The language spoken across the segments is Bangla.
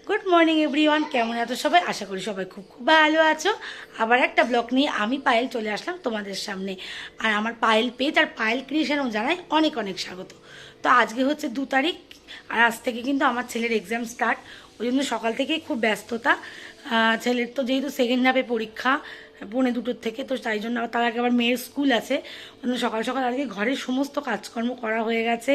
গুড মর্নিং এভরিওয়ান, কেমন আছো সবাই? আশা করি সবাই খুব খুব ভালো আছো। আবার একটা ব্লগ নিয়ে আমি পায়েল চলে আসলাম তোমাদের সামনে। আর আমার পায়েল পেজ আর পায়েল ক্রিয়েশনও জানাই অনেক অনেক স্বাগত। তো আজকে হচ্ছে 2 তারিখ, আর আজ থেকে কিন্তু আমার ছেলের এক্সাম স্টার্ট। ওই জন্য সকাল থেকেই খুব ব্যস্ততা। ছেলের তো যেহেতু সেকেন্ড হাফে পরীক্ষা 1:45 থেকে, তো তাই জন্য তার আগে আবার মেয়ের স্কুল আছে। ওই জন্য সকাল সকাল আজকে ঘরের সমস্ত কাজকর্ম করা হয়ে গেছে,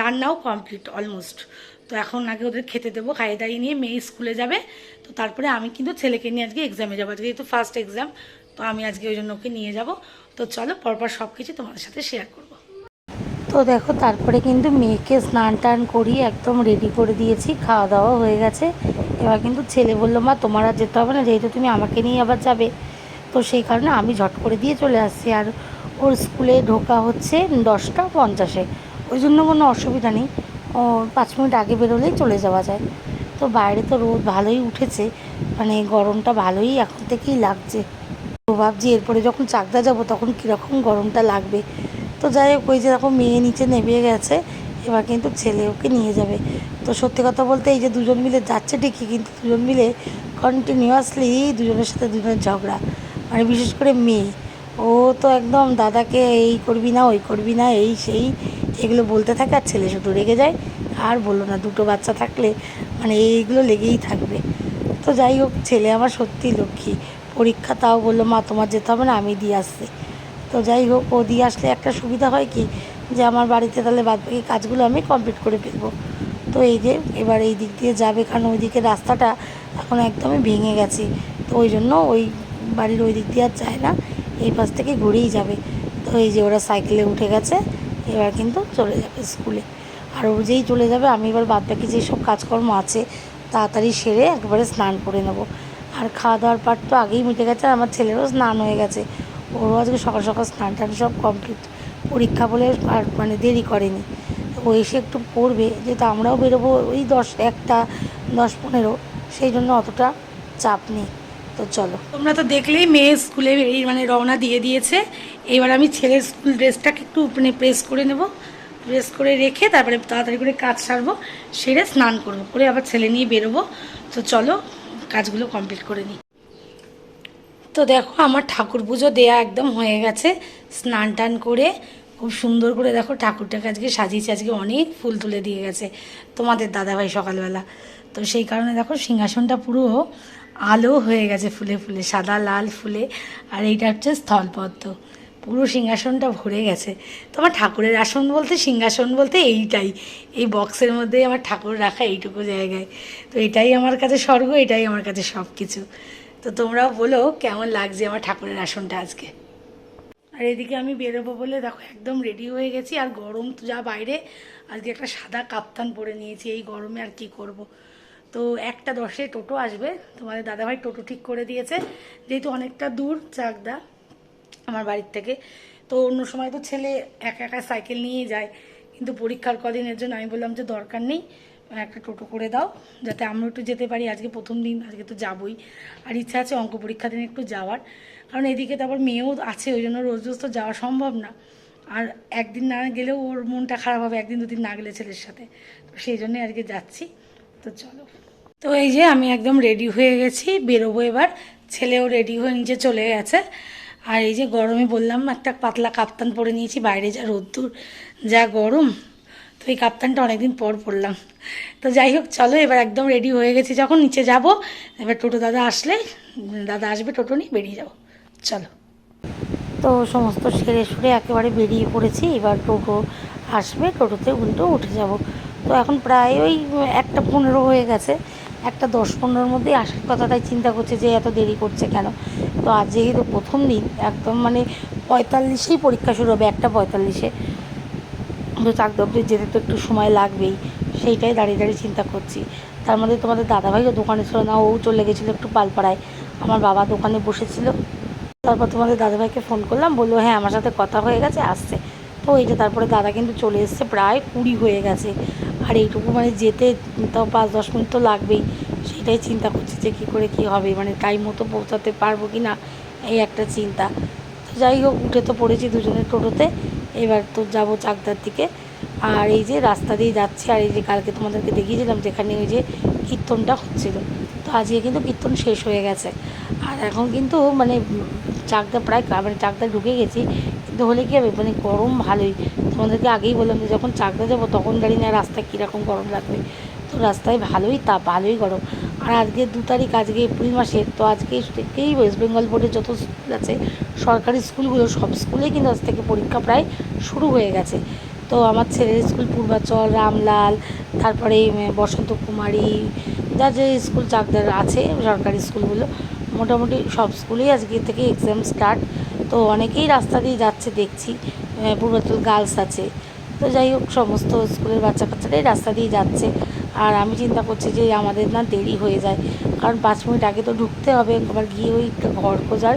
রান্নাও কমপ্লিট অলমোস্ট। তো এখন আগে ওদের খেতে দেবো, খাইয়ে দাঁড়িয়ে নিয়ে মেয়ে স্কুলে যাবে। তো তারপরে আমি কিন্তু ছেলেকে নিয়ে আজকে এক্সামে যাবো, আজকে যেহেতু ফার্স্ট এক্সাম। তো আমি আজকে ওই জন্য ওকে নিয়ে যাব। তো চলো পরপর সব কিছু তোমাদের সাথে শেয়ার করবো। তো দেখো, তারপরে কিন্তু মেয়েকে স্নান টান করিয়ে একদম রেডি করে দিয়েছি, খাওয়া দাওয়া হয়ে গেছে। এবার কিন্তু ছেলে বললো, মা তোমার আর যেতে হবে না, যেহেতু তুমি আমাকে নিয়ে আবার যাবে। তো সেই কারণে আমি ঝট করে দিয়ে চলে আসছি। আর ওর স্কুলে ঢোকা হচ্ছে 10টা 50-এ, ওই জন্য কোনো অসুবিধা নেই। ও 5 মিনিট আগে বেরোলেই চলে যাওয়া যায়। তো বাইরে তো রোদ ভালোই উঠেছে, মানে গরমটা ভালোই এখন থেকেই লাগছে। তো ভাবছি এরপরে যখন চাকদা যাব তখন কীরকম গরমটা লাগবে। তো যাই হোক, ওই যে দেখো মেয়ে নিচে নেমে গেছে, এবার কিন্তু ছেলে ওকে নিয়ে যাবে। তো সত্যি কথা বলতে এই যে দুজন মিলে যাচ্ছে ঠিকই, কিন্তু দুজন মিলে কন্টিনিউয়াসলি দুজনের সাথে দুজনের ঝগড়া। মানে বিশেষ করে মেয়ে, ও তো একদম দাদাকে এই করবি না ওই করবি না এই সেই এগুলো বলতে থাকে, আর ছেলে শুধু রেগে যায়। আর বললো না, দুটো বাচ্চা থাকলে মানে এইগুলো লেগেই থাকবে। তো যাই হোক, ছেলে আমার সত্যি লক্ষ্মী। পরীক্ষা তাও বললো, মা তোমার যেতে হবে না, আমি দিয়ে আসছি। তো যাই হোক, ও দিয়ে আসলে একটা সুবিধা হয় কি, যে আমার বাড়িতে তাহলে বাদবাকি কাজগুলো আমি কমপ্লিট করে ফেলবো। তো এই যে এবার এই দিক দিয়ে যাবে, কারণ ওই দিকে রাস্তাটা এখন একদমই ভেঙে গেছে। তো ওই জন্য ওই বাড়ির ওই দিক দিয়ে আর যায় না, এই পাশ থেকে ঘুরেই যাবে। তো এই যে ওরা সাইকেলে উঠে গেছে, এবার কিন্তু চলে যাবে স্কুলে। আর ও যেই চলে যাবে, আমি এবার বাদবাকি যেসব কাজকর্ম আছে তাড়াতাড়ি সেরে একবারে স্নান করে নেব। আর খাওয়া দাওয়ার পাট তো আগেই মিটে গেছে, আর আমার ছেলেরও স্নান হয়ে গেছে। ওরও আজকে সকাল সকাল স্নান টান সব কমপ্লিট। পরীক্ষা বলে আর মানে দেরি করেনি। ও এসে একটু পড়বে, যেহেতু আমরাও বেরোবো ওই 10:15, সেই জন্য অতটা চাপ নেই। তো চলো, তোমরা তো দেখলেই মেয়ে স্কুলে মানে রওনা দিয়ে দিয়েছে। এবার আমি ছেলের স্কুল ড্রেসটাকে একটু মানে প্রেস করে নেব, প্রেস করে রেখে তারপরে তাড়াতাড়ি করে কাজ সারবো, সেরে স্নান করবো, করে আবার ছেলে নিয়ে বেরোবো। তো চলো কাজগুলো কমপ্লিট করে নিই। তো দেখো, আমার ঠাকুর পুজো দেয়া একদম হয়ে গেছে। স্নান টান করে খুব সুন্দর করে দেখো ঠাকুরটাকে আজকে সাজিয়েছে। আজকে অনেক ফুল তুলে দিয়ে গেছে তোমাদের দাদাভাই সকালবেলা। তো সেই কারণে দেখো সিংহাসনটা পুরো আলো হয়ে গেছে ফুলে ফুলে, সাদা লাল ফুলে। আর এইটা হচ্ছে স্থলপদ্ম, পুরো সিংহাসনটা ভরে গেছে। তো আমার ঠাকুরের আসন বলতে, সিংহাসন বলতে এইটাই, এই বক্সের মধ্যেই আমার ঠাকুর রাখা এইটুকু জায়গায়। তো এটাই আমার কাছে স্বর্গ, এটাই আমার কাছে সব কিছু। তো তোমরাও বলো কেমন লাগছে আমার ঠাকুরের আসনটা আজকে। আর এদিকে আমি বেরোবো বলে দেখো একদম রেডি হয়ে গেছি। আর গরম তো যা বাইরে, আজকে একটা সাদা কাপ্তান পরে নিয়েছি, এই গরমে আর কি করব। তো 1:10 টোটো আসবে, তোমাদের দাদাভাই টোটো ঠিক করে দিয়েছে, যেহেতু অনেকটা দূর চাকদা আমার বাড়ির থেকে। তো অন্য সময় তো ছেলে একা একা সাইকেল নিয়ে যায়, কিন্তু পরীক্ষার কদিনের জন্য আমি বললাম যে দরকার নেই, একটা টোটো করে দাও যাতে আমরা একটু যেতে পারি। আজকে প্রথম দিন, আজকে তো যাবই। আর ইচ্ছা আছে অঙ্ক পরীক্ষা দিনে একটু যাওয়ার, কারণ এদিকে তো আবার মেয়েও আছে, ওই জন্য রোজ রোজ তো যাওয়া সম্ভব না। আর একদিন না গেলেও ওর মনটা খারাপ হবে, একদিন দুদিন না গেলে ছেলের সাথে। তো সেই জন্যই আজকে যাচ্ছি। তো চলো, তো এই যে আমি একদম রেডি হয়ে গেছি, বেরোবো এবার। ছেলেও রেডি হয়ে নিচে চলে গেছে। আর এই যে গরমে বললাম একটা পাতলা কাপ্তান পরে নিয়েছি, বাইরে যা রোদ্দুর যা গরম। তো এই কাপ্তানটা অনেকদিন পর পরলাম। তো যাই হোক, চলো এবার একদম রেডি হয়ে গেছি, যখন নিচে যাব এবার টোটো দাদা আসলে, দাদা আসবে টোটো নিয়ে বেরিয়ে যাবো। চলো, তো সমস্ত সেরে সুরে একেবারে বেরিয়ে পড়েছি। এবার টোটো আসবে, টোটোতে উল্টো উঠে যাব। তো এখন প্রায় ওই 1:15 হয়ে গেছে। 1:10-15-র মধ্যেই আসার কথা, তাই চিন্তা করছে যে এত দেরি করছে কেন। তো আজ যেহেতু প্রথম দিন, একদম মানে 45-এই পরীক্ষা শুরু হবে, 1:45-এ। তো চাকদা অবধি যেতে তো একটু সময় লাগবেই, সেইটাই দাঁড়িয়ে দাঁড়িয়ে চিন্তা করছি। তার মধ্যে তোমাদের দাদাভাইও দোকানে ছিল না, ও চলে গেছিলো একটু পালপাড়ায়, আমার বাবা দোকানে বসেছিল। তারপর তোমাদের দাদাভাইকে ফোন করলাম, বললো হ্যাঁ আমার সাথে কথা হয়ে গেছে, আসছে। তো এই যে তারপরে দাদা কিন্তু চলে এসছে, প্রায় 20 হয়ে গেছে। আর এইটুকু মানে যেতে তাও 5-10 মিনিট তো লাগবেই। সেটাই চিন্তা করছি যে কী করে কী হবে, মানে টাইম মতো পৌঁছাতে পারবো কি না, এই একটা চিন্তা। তো যাই হোক, উঠে তো পড়েছি দুজনের টোটোতে, এবার তো যাব চাকদার দিকে। আর এই যে রাস্তা দিয়ে যাচ্ছি, আর এই যে কালকে তোমাদেরকে দেখিয়েছিলাম যেখানে ওই যে কীর্তনটা হচ্ছিল। তো আজকে কিন্তু কীর্তন শেষ হয়ে গেছে, আর এখন কিন্তু মানে চাকদা প্রায় মানে চাকদা ঢুকে গেছি, কিন্তু হলে কী হবে মানে গরম ভালোই। তোমাদেরকে আগেই বললাম যে যখন চাকদা যাবো তখন জানি না রাস্তায় কীরকম গরম লাগবে। তো রাস্তায় ভালোই তাপ, ভালোই গরম। আর আজকে 2 তারিখ, আজকে এপ্রিল মাসের, তো আজকে থেকেই ওয়েস্ট বেঙ্গল বোর্ডের যত স্কুল আছে, সরকারি স্কুলগুলো, সব স্কুলেই কিন্তু আজ থেকে পরীক্ষা প্রায় শুরু হয়ে গেছে। তো আমার ছেলের স্কুল পূর্বাচল, রামলাল, তারপরে বসন্ত কুমারী, যা যে স্কুল চাকদার আছে সরকারি স্কুলগুলো, মোটামুটি সব স্কুলেই আজকে থেকে এক্সাম স্টার্ট। তো অনেকেই রাস্তা দিয়ে যাচ্ছে দেখছি, পূর্বাচল গার্লস আছে। তো যাই হোক, সমস্ত স্কুলের বাচ্চা কাচ্চারাই রাস্তা দিয়ে যাচ্ছে। আর আমি চিন্তা করছি যে আমাদের না দেরি হয়ে যায়, কারণ 5 মিনিট আগে তো ঢুকতে হবে, আবার গিয়ে ওই ঘর খোঁজার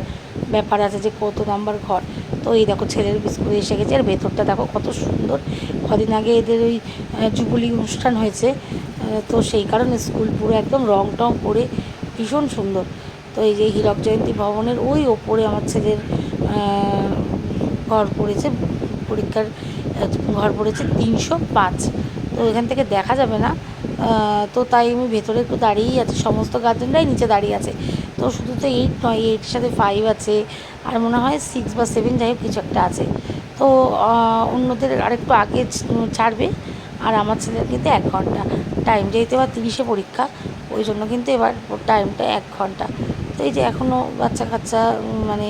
ব্যাপার আছে যে কত নাম্বার ঘর। তো এই দেখো ছেলের স্কুলে এসে গেছে, আর ভেতরটা দেখো কত সুন্দর। কদিন আগে এদের ওই যুবলী অনুষ্ঠান হয়েছে, তো সেই কারণে স্কুল পুরো একদম রং টং করে ভীষণ সুন্দর। তো এই যে হীরক জয়ন্তী ভবনের ওই ওপরে আমার ছেলের ঘর পড়েছে, পরীক্ষার ঘর পড়েছে 305। তো এখান থেকে দেখা যাবে না, তো তাই আমি ভেতরে একটু দাঁড়িয়েই আছি, সমস্ত গার্জেনরাই নিচে দাঁড়িয়ে আছে। তো শুধু তো 8 নয়, 8-এর সাথে 5 আছে, আর মনে হয় 6 বা 7 যাই হোক কিছু একটা আছে। তো অন্যদের আরেকটু আগে ছাড়বে, আর আমার ছেলের কিন্তু 1 ঘন্টা টাইম, যেহেতু এবার 30-এ পরীক্ষা, ওই জন্য কিন্তু এবার টাইমটা 1 ঘন্টা। তো এই যে এখনও বাচ্চা কাচ্চা মানে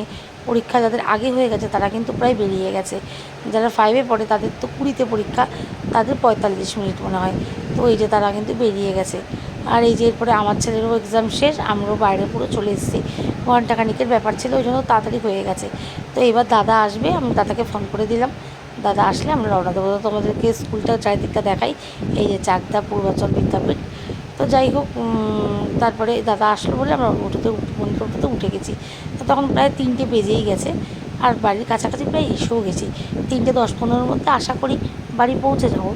পরীক্ষা যাদের আগে হয়ে গেছে তারা কিন্তু প্রায় বেরিয়ে গেছে। যারা 5-এ পড়ে তাদের তো 20-তে পরীক্ষা, তাদের 45 মিনিট মনে হয়। তো এই যে তারা কিন্তু বেরিয়ে গেছে। আর এই যে এরপরে আমার ছেলেরও এক্সাম শেষ, আমরাও বাইরে পুরো চলে এসেছি। ঘন্টাখানিকের ব্যাপার ছিল, ওই জন্য তাড়াতাড়ি হয়ে গেছে। তো এবার দাদা আসবে, আমি দাদাকে ফোন করে দিলাম, দাদা আসলে আমরা রওনা দেবো। তো তোমাদেরকে স্কুলটা চারিদিকটা দেখাই, এই যে চাকদা পূর্বাচল বিদ্যাপীঠ। তো যাই হোক, তারপরে দাদা আসলো বলে আমরা টোটোতে উঠে গেছি। তো তখন প্রায় 3টে বেজেই গেছে, আর বাড়ির কাছাকাছি প্রায় এসেও গেছি। 3টে 10-15-এর মধ্যে আশা করি বাড়ি পৌঁছে যাবো।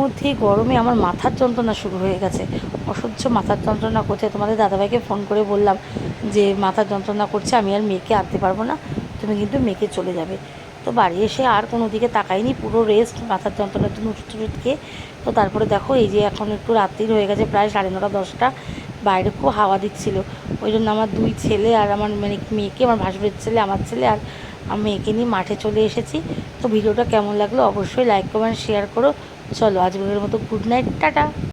মধ্যে গরমে আমার মাথার যন্ত্রণা শুরু হয়ে গেছে, অসহ্য মাথার যন্ত্রণা করছে। তোমাদের দাদাভাইকে ফোন করে বললাম যে মাথার যন্ত্রণা করছে, আমি আর মেয়েকে আনতে পারবো না, তুমি কিন্তু মেয়েকে চলে যাবে। তো বাড়ি এসে আর কোনো দিকে তাকাইনি, পুরো রেস্ট, মাথার যন্ত্রণার জন্য ওষুধ খেয়ে। তো তারপরে দেখো এই যে এখন একটু রাত্রির হয়ে গেছে, প্রায় 9:30-10টা, বাইরে খুব হাওয়া দিচ্ছিলো। ওই জন্য আমার 2 ছেলে আর আমার মানে মেয়েকে, আমার ভাসুরের ছেলে, আমার ছেলে আর মেয়েকে নিয়ে মাঠে চলে এসেছি। তো ভিডিওটা কেমন লাগলো অবশ্যই লাইক কমেন্ট শেয়ার করো। চলো আজকের মতো গুড নাইট, টাটা।